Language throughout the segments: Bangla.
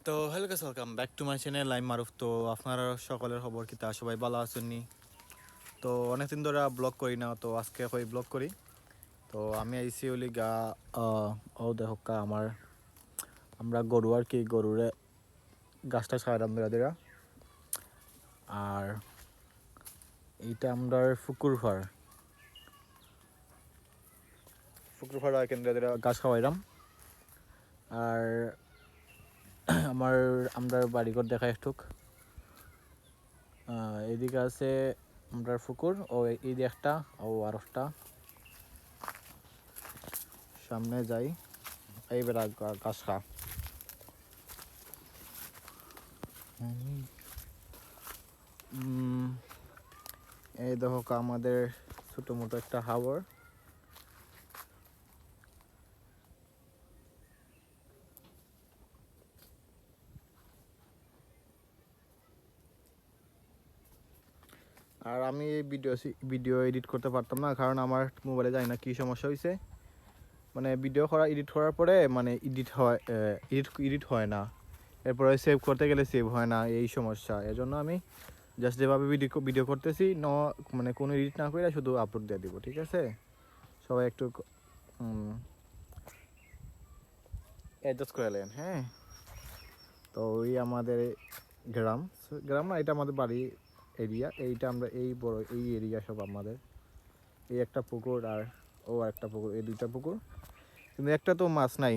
তো hello guys, welcome back to my channel. I Maruf. তো আপনারা সকলের খবর কিতা, সবাই ভালো আছেননি? তো অনেকদিন ধরে ব্লগ করি না, তো আজকে কই ব্লগ করি। তো আমি আইসি হলি গা ও দেখা আমরা গরু আর কি গরুরে গাছটা ছাড়াম দিরা। আর এইটা আমরা ফুকুর ফাড় কেন্দ্রে গাছ খাওয়াইলাম। আর আমরা বাড়িঘর দেখা একটুক এইদিকে আছে আমরা ফুকুর, ও এই যে একটা ও আর একটা সামনে যাই এইবার গাছ খা। এই দেখো আমাদের ছোটো মোটো একটা হাওর। আর আমি এই ভিডিও এডিট করতে পারতাম না, কারণ আমার মোবাইলে জানি না কী সমস্যা হয়েছে। মানে ভিডিও এডিট করার পরে মানে এডিট হয় না, এরপরে সেভ করতে গেলে সেভ হয় না, এই সমস্যা। এজন্য আমি জাস্ট যেভাবে ভিডিও করতেছি মানে কোনো এডিট না করে শুধু আপলোড দিয়ে দিব, ঠিক আছে? সবাই একটু অ্যাডজাস্ট করে নেন, হ্যাঁ। তো ওই আমাদের গ্রাম গ্রাম না, এটা আমাদের বাড়ি এরিয়া। এইটা আমরা এই বড় এই এরিয়া সব আমাদের। এই একটা পুকুর আর ও একটা পুকুর, এই দুইটা পুকুর, কিন্তু একটা তো মাছ নাই।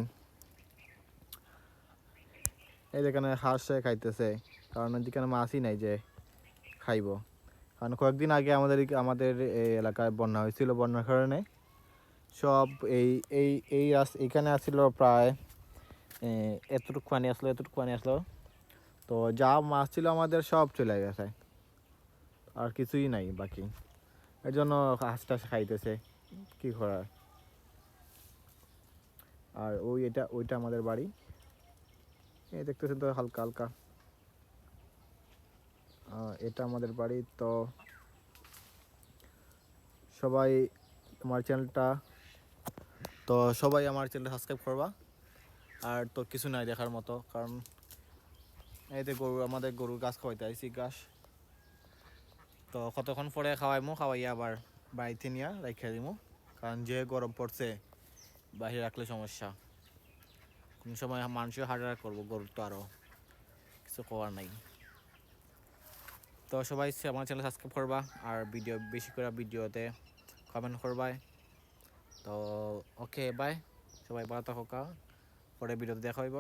এই যেখানে হাঁস খাইতেছে, কারণ যেখানে মাছই নাই যে খাইব। কারণ কয়েকদিন আগে আমাদের এই এলাকায় বন্যা হয়েছিল, বন্যার কারণে সব এই এই এইখানে আসছিল প্রায় এতটুকু পানি আসলো। তো যা মাছ ছিল আমাদের সব চলে গেছে, আর কিছুই নাই বাকি। এর জন্য হাঁসটা খাইতেছে, কি করার। আর ওইটা আমাদের বাড়ি, এই দেখতেছেন তো হালকা হালকা। এটা আমাদের বাড়ি। তো সবাই আমার চ্যানেলটা সাবস্ক্রাইব করবা। আর তো কিছু নাই দেখার মতো, কারণ এই যে আমাদের গরুর গাছ খাওয়াইতে আইসি ঘাস। তো কতক্ষণ পরে খাওয়াইয়া আবার বাড়িতে নিয়ে রাখিয়া দিমু, কারণ যে গরম পড়ছে বাইরে রাখলে সমস্যা। কোন সময় মানুষের হার্ট অ্যাটাক করবো, গরুর তো আরও কিছু করার নাই। তো সবাই আমার চ্যানেল সাবস্ক্রাইব করবা, আর বেশি করে ভিডিওতে কমেন্ট করবা। তো ওকে, বাই। সবাই ভালো থাকা, পরে ভিডিওতে দেখা হইব।